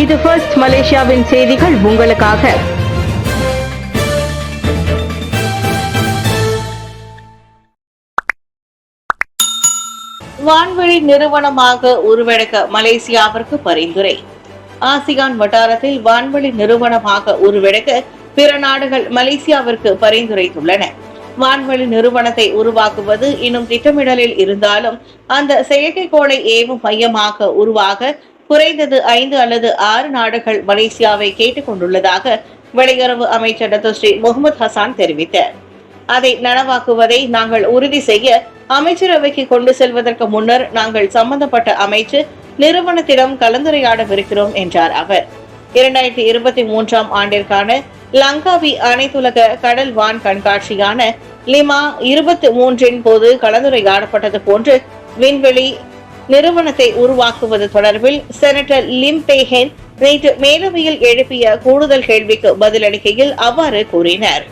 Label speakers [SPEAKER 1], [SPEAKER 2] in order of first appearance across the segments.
[SPEAKER 1] இது ஃபர்ஸ்ட் மலேசியாவின் செய்திகள் உங்களுக்காக.
[SPEAKER 2] வான்வெளி நிறுவனமாக உருவெடுக்க மலேசியாவிற்கு பரிந்துரை. ஆசியான் வட்டாரத்தில் வான்வெளி நிறுவனமாக உருவெடுக்க பிற நாடுகள் மலேசியாவிற்கு பரிந்துரைத்துள்ளன. வான்வெளி நிறுவனத்தை உருவாக்குவது இன்னும் திட்டமிடலில் இருந்தாலும் அந்த செயற்கைக்கோளை ஏவும் மையமாக உருவாக குறைந்தது 5 அல்லது 6 நாடுகள் மலேசியாவை கேட்டுக் கொண்டுள்ளதாக வெளியுறவு அமைச்சர் டத்தோஸ்ரீ முகமது ஹசான் தெரிவித்தார். அதை நனவாக்குவதை நாங்கள் உறுதி செய்ய அமைச்சரவைக்கு கொண்டு செல்வதற்கு முன்னர் நாங்கள் சம்பந்தப்பட்ட அமைச்சு நிறுவனத்திடம் கலந்துரையாடவிருக்கிறோம் என்றார் அவர். 2023 ஆண்டிற்கான லங்காவி அனைத்துலக கடல் வான் கண்காட்சியான லிமா 23 போது கலந்துரையாடப்பட்டது போன்று விண்வெளி நிறுவனத்தை உருவாக்குவது தொடர்பில் செனட்டர் லிம் பேஹென் நேற்று மேலவையில் எழுப்பிய கூடுதல் கேள்விக்கு பதிலளிக்கையில் அவ்வாறு கூறினார்.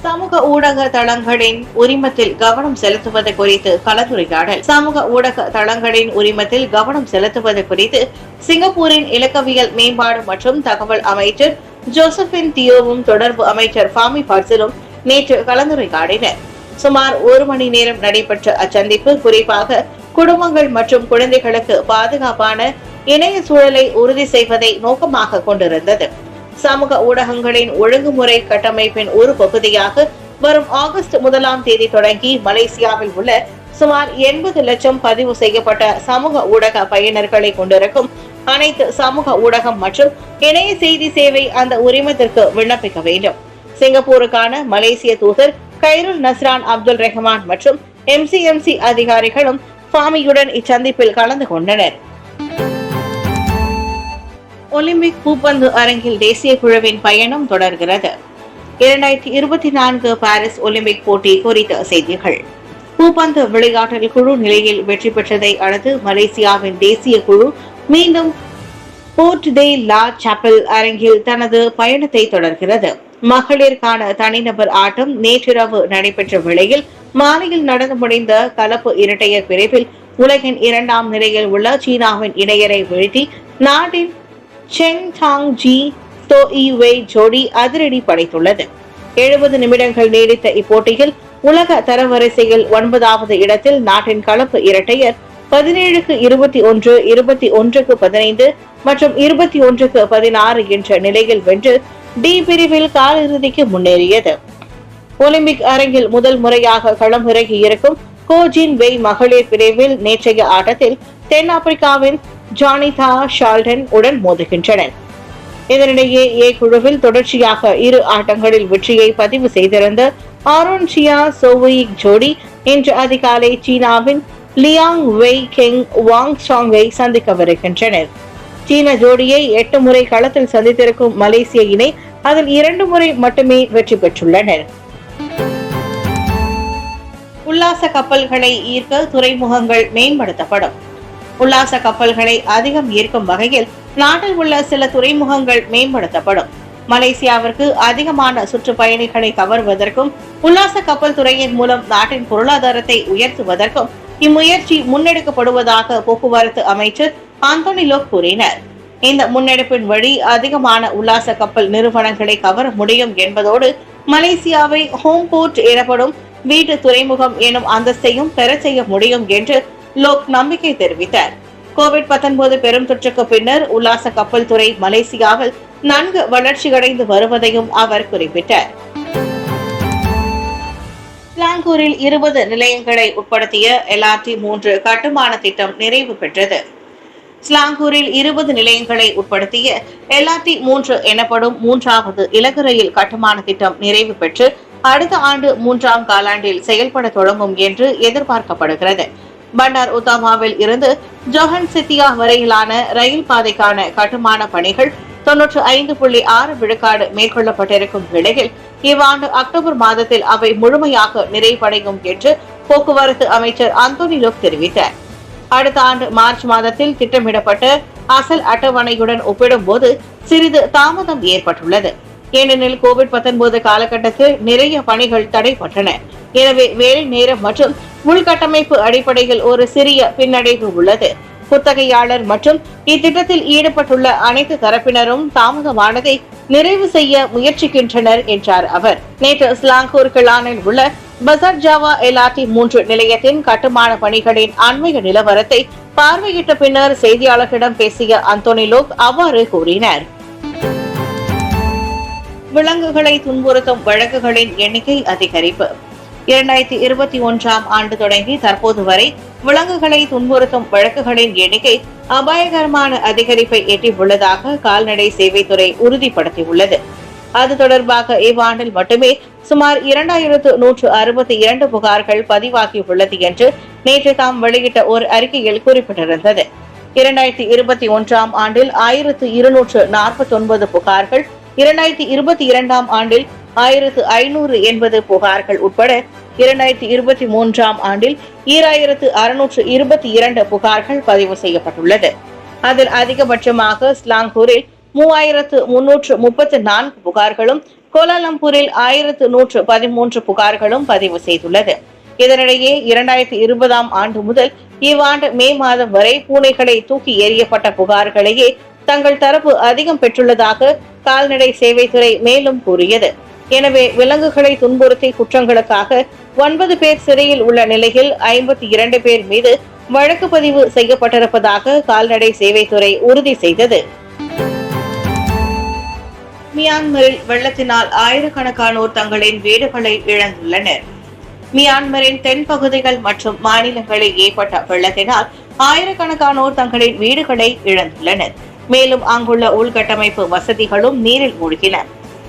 [SPEAKER 2] சமூக ஊடக தளங்களின் உரிமத்தில் கவனம் செலுத்துவது குறித்து கலந்துரையாடல். சமூக ஊடக தளங்களின் உரிமத்தில் கவனம் செலுத்துவது குறித்து சிங்கப்பூரின் இலக்கவியல் மேம்பாடு மற்றும் தகவல் அமைச்சர் ஜோசபின் தியோவும் தொடர்பு அமைச்சர் ஃபாமி பார்சிலும் நேற்று கலந்துரையாடினர். சுமார் 1 மணி நேரம் நடைபெற்ற அச்சந்திப்பு குறிப்பாக குடும்பங்கள் மற்றும் குழந்தைகளுக்கு பாதுகாப்பான இணைய சூழலை உறுதி செய்வதை நோக்கமாக கொண்டிருந்தது. சமூக ஊடகங்களின் ஒழுங்குமுறை கட்டமைப்பின் ஒரு பகுதியாக வரும் ஆகஸ்ட் 1 தொடங்கி மலேசியாவில் உள்ள சுமார் 80 லட்சம் பதிவு செய்யப்பட்ட சமூக ஊடக பயனர்களை கொண்டிருக்கும் அனைத்து சமூக ஊடகம் மற்றும் இணைய செய்தி சேவை அந்த உரிமத்திற்கு விண்ணப்பிக்க வேண்டும். சிங்கப்பூருக்கான மலேசிய தூதர் கைருல் நஸ்ரான் அப்துல் ரஹ்மான் மற்றும் MCMC அதிகாரிகளும் ஃபாமியுடன் இச்சந்திப்பில் கலந்து கொண்டனர். ஒலிம்பிக் பூப்பந்து அரங்கில் தேசிய குழுவின் பயணம் தொடர்கிறது. 2024 பாரிஸ் ஒலிம்பிக் போட்டி குறித்த செய்திகள். பூப்பந்து விளையாட்டில் குழு நிலையில் வெற்றி பெற்றதை அடுத்து மலேசியாவின் தேசிய குழு மீண்டும் போர்ட் டே லா சாப்பல் அரங்கில் தனது பயணத்தை தொடர்கிறது. மகளிருக்கான தனிநபர் ஆட்டம் நேற்றிரவு நடைபெற்ற வேளையில் மாலையில் நடந்து முடிந்த கலப்பு இரட்டையர் பிரிவில் உலகின் 2ஆம் நிலையில் உள்ள சீனாவின் இணையரை வீழ்த்தி நாட்டின் செங் டாங் ஜி தோ ஈவை ஜோடி அதிரடி படைத்துள்ளது. 70 நிமிடங்கள் நீடித்த இப்போட்டியில் உலக தரவரிசையில் 9வது இடத்தில் நாட்டின் கலப்பு இரட்டையர் 17-21, 21-15 மற்றும் 21-16 என்ற நிலையில் வென்று டி பிரிவில் காலிறுதிக்கு முன்னேறியது. ஒலிம்பிக் அரங்கில் முதல் முறையாக களமிறங்கி இருக்கும் கோஜின் வெய் மகளிர் பிரிவில் நேற்றைய ஆட்டத்தில் தென்னாப்பிரிக்காவின் ஜானிதா ஷால்டன் உடன் மோதுகின்றனர். இதனிடையே ஏ குழுவில் தொடர்ச்சியாக 2 ஆட்டங்களில் வெற்றியை பதிவு செய்திருந்த ஆரோன்சியா சோவுயிக் ஜோடி இன்று அதிகாலை சீனாவின் லியாங் வெய் கெங் வாங் சாங்கை சந்திக்கவிருக்கின்றனர். சீன ஜோடியை 8 முறை களத்தில் சந்தித்திருக்கும் மலேசிய இணை அதில் 2 முறை மட்டுமே வெற்றி பெற்றுள்ளனர். உல்லாச கப்பல்களை ஈர்க்க துறைமுகங்கள் மேம்படுத்தப்படும். உல்லாச கப்பல்களை அதிகம் ஈர்க்கும் வகையில் நாட்டில் உள்ள சில துறைமுகங்கள் மேம்படுத்தப்படும். மலேசியாவிற்கு அதிகமான சுற்றுப்பயணிகளை கவர்வதற்கும் உல்லாச கப்பல் துறையின் மூலம் நாட்டின் பொருளாதாரத்தை உயர்த்துவதற்கும் இம்முயற்சி முன்னெடுக்கப்படுவதாக போக்குவரத்து அமைச்சர் ஆந்தோனி லோக் கூறினார். இந்த முன்னெடுப்பின் வழி அதிகமான உல்லாச கப்பல் நிறுவனங்களை கவர முடியும் என்பதோடு மலேசியாவை ஹோம் போர்ட் எனப்படும் வீட்டு துறைமுகம் எனும் அந்தஸ்தையும் பெற செய்ய முடியும் என்று லோக் நம்பிக்கை தெரிவித்தார். COVID-19 பெரும் தொற்றுக்கு பின்னர் உல்லாச கப்பல் துறை மலேசியாவில் நன்கு வளர்ச்சியடைந்து வருவதையும் அவர் குறிப்பிட்டார். ஸ்லாங்கூரில் 20 நிலையங்களை உட்படுத்திய LRT3 கட்டுமான திட்டம் நிறைவு பெற்றது. ஸ்லாங்கூரில் 20 நிலையங்களை உட்படுத்திய LRT3 எனப்படும் 3வது இலகு ரயில் கட்டுமான திட்டம் நிறைவு பெற்று அடுத்த ஆண்டு 3ஆம் காலாண்டில் செயல்பட தொடங்கும் என்று எதிர்பார்க்கப்படுகிறது. பண்டார் உத்தாமாவில் இருந்து ஜோஹன் சித்தியா வரையிலான ரயில் பாதைக்கான கட்டுமான பணிகள் 95.6 விழுக்காடு மேற்கொள்ளப்பட்டிருக்கும் நிலையில் இவ்வாண்டு அக்டோபர் மாதத்தில் அவை முழுமையாக நிறைவடையும் என்று போக்குவரத்து அமைச்சர் அந்தோனி லோக் தெரிவித்தார். அடுத்த ஆண்டு மார்ச் மாதத்தில் திட்டமிடப்பட்ட அசல் அட்டவணையுடன் ஒப்பிடும்போது சிறிது தாமதம் ஏற்பட்டுள்ளது. ஏனெனில் COVID-19 காலகட்டத்தில் நிறைய பணிகள் தடைப்பட்டன. எனவே வேலை நேரம் மற்றும் உள்கட்டமைப்பு அடிப்படையில் ஒரு சிறிய பின்னடைவு உள்ளது. குத்தகையாளர் மற்றும் இத்திட்டத்தில் ஈடுபட்டுள்ள அனைத்து தரப்பினரும் தாமதமானதை நிறைவு செய்ய முயற்சிக்கின்றனர் என்றார் அவர். நேற்று ஸ்லாங்கூர் கிளானில் உள்ள பசார் ஜாவா LRT 3 நிலையத்தின் கட்டுமான பணிகளின் அண்மைய நிலவரத்தை பார்வையிட்ட பின்னர் செய்தியாளர்களிடம் பேசிய அந்தோனி லோக் அவ்வாறு கூறினார். விலங்குகளை துன்புறுத்தும் வழக்குகளின் எண்ணிக்கை அதிகரிப்பு. 2021ஆம் ஆண்டு தொடங்கி தற்போது வரை விலங்குகளை துன்புறுத்தும் வழக்குகளின் எண்ணிக்கை அபாயகரமான அதிகரிப்பை எட்டியுள்ளதாக கால்நடை சேவைத்துறை உறுதிப்படுத்தியுள்ளது. அது தொடர்பாக இவ்வாண்டில் மட்டுமே சுமார் 2162 புகார்கள் பதிவாகியுள்ளது என்று நேற்று தாம் வெளியிட்ட ஒரு அறிக்கையில் குறிப்பிட்டிருந்தது. 2021ஆம் ஆண்டில் 1249 புகார்கள், 2022ஆம் ஆண்டில் 1580 புகார்கள் உட்பட 2023ஆம் ஆண்டில் 2622 புகார்கள் பதிவு செய்யப்பட்டுள்ளது. அதில் அதிகபட்சமாக ஸ்லாங்கூரில் 3334 புகார்களும், கோலாலம்பூரில் 1113 புகார்களும் பதிவு செய்துள்ளது. இதனிடையே 2020ஆம் ஆண்டு முதல் இவ்வாண்டு மே மாதம் வரை பூனைகளை தூக்கி எறியப்பட்ட புகார்களையே தங்கள் தரப்பு அதிகம் பெற்றுள்ளதாக கால்நடை சேவைத்துறை மேலும் கூறியது. எனவே விலங்குகளை துன்புறுத்தி குற்றங்களுக்காக 9 பேர் சிறையில் உள்ள நிலையில் 52 பேர் மீது வழக்கு பதிவு செய்யப்பட்டிருப்பதாக கால்நடை சேவைத்துறை உறுதி செய்தது. மியான்மரில் வெள்ளத்தினால் ஆயிரக்கணக்கானோர் தங்களின் வீடுகளை இழந்துள்ளனர். மியான்மரின் தென் பகுதிகள் மற்றும் மாநிலங்களில் ஏற்பட்ட வெள்ளத்தினால் ஆயிரக்கணக்கானோர் தங்களின் வீடுகளை இழந்துள்ளனர். மேலும் அங்குள்ள உள்கட்டமைப்பு வசதிகளும் நீரில் மூழ்கின.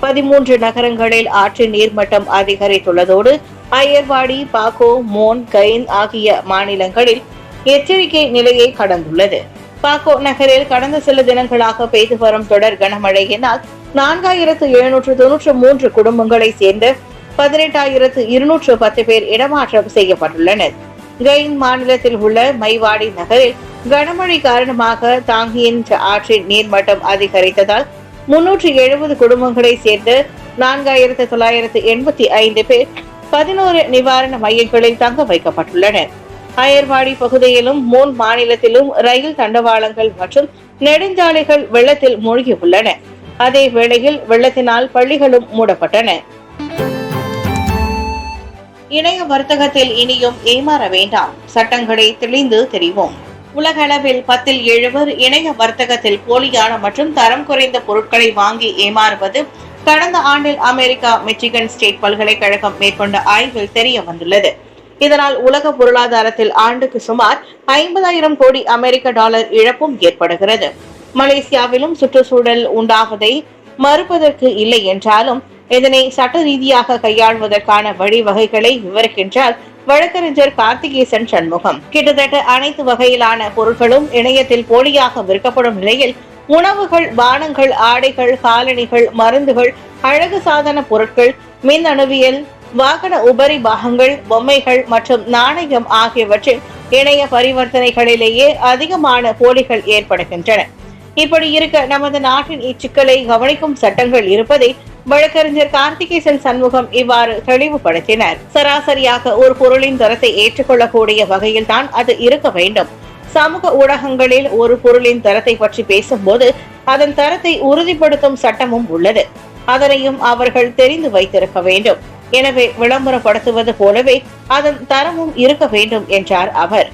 [SPEAKER 2] 13 நகரங்களில் ஆற்றின் நீர்மட்டம் அதிகரித்துள்ளதோடு அயர்வாடி, பாக்கோ, மோன், கைன் ஆகிய மாநிலங்களில் எச்சரிக்கை நிலையை கடந்துள்ளது. பாக்கோ நகரில் கடந்த சில தினங்களாக பெய்து வரும் தொடர் கனமழையினால் 4793 குடும்பங்களை சேர்ந்த 18,210 பேர் இடமாற்றம் செய்யப்பட்டுள்ளனர். கைன் மாநிலத்தில் உள்ள மைவாடி நகரில் கனமழை காரணமாக தாங்கியின் ஆற்றின் நீர்மட்டம் அதிகரித்ததால் 370 குடும்பங்களை சேர்ந்த 4985 பேர் 11 நிவாரண மையங்களில் தங்க வைக்கப்பட்டுள்ளனர். அயர்வாடி பகுதியிலும் மோன் மாநிலத்திலும் ரயில் தண்டவாளங்கள் மற்றும் நெடுஞ்சாலைகள் வெள்ளத்தில் மூழ்கியுள்ளன. அதே வேளையில் வெள்ளத்தினால் பள்ளிகளும் மூடப்பட்டன. இணைய வர்த்தகத்தில் இனியும் ஏமாற வேண்டாம், சட்டங்களை தெளிந்து தெரிவோம். உலக அளவில் 10 இல் 7 இணைய வர்த்தகத்தில் போலியான மற்றும் தரம் குறைந்த பொருட்களை வாங்கி ஏமாறுவது கடந்த ஆண்டில் அமெரிக்கா மிச்சிகன் ஸ்டேட் பல்கலைக்கழகம் மேற்கொண்ட ஆய்வில் தெரிய வந்துள்ளது. இதனால் உலக பொருளாதாரத்தில் ஆண்டுக்கு சுமார் 50,000 கோடி அமெரிக்க டாலர் இழப்பும் ஏற்படுகிறது. மலேசியாவிலும் சுற்றுச்சூழல் உண்டாவதை மறுப்பதற்கு இல்லை என்றாலும் இதனை சட்ட ரீதியாக கையாள்வதற்கான வழிவகைகளை விவரிக்கின்றார் வழக்கறிஞர் கார்த்திகேசன் சண்முகம். கிட்டத்தட்ட அனைத்து வகையிலான பொருட்களும் இணையத்தில் போலியாக விற்கப்படும் நிலையில் உணவுகள், பானங்கள், ஆடைகள், காலணிகள், மருந்துகள், அழகு சாதன பொருட்கள், மின் அணுவியல், வாகன உபரி பாகங்கள், பொம்மைகள் மற்றும் நாணயம் ஆகியவற்றின் இணைய பரிவர்த்தனைகளிலேயே அதிகமான போலிகள் ஏற்படுகின்றன. இப்படி இருக்க நமது நாட்டின் இச்சிக்கலை கவனிக்கும் சட்டங்கள் இருப்பதை வழக்கறிஞர் கார்த்திகேசன் சண்முகம் இவ்வாறு தெளிவுபடுத்தினர். சராசரியாக ஒரு பொருளின் தரத்தை ஏற்றுக்கொள்ளக்கூடிய வகையில் தான் அது இருக்க வேண்டும். சமூக ஊடகங்களில் ஒரு பொருளின் தரத்தை பற்றி பேசும்போது அதன் தரத்தை உறுதிப்படுத்தும் சட்டமும் உள்ளது. அதனையும் அவர்கள் தெரிந்து வைத்திருக்க வேண்டும். எனவே விளம்பரப்படுத்துவது போலவே அதன் தரமும் இருக்க வேண்டும் என்றார் அவர்.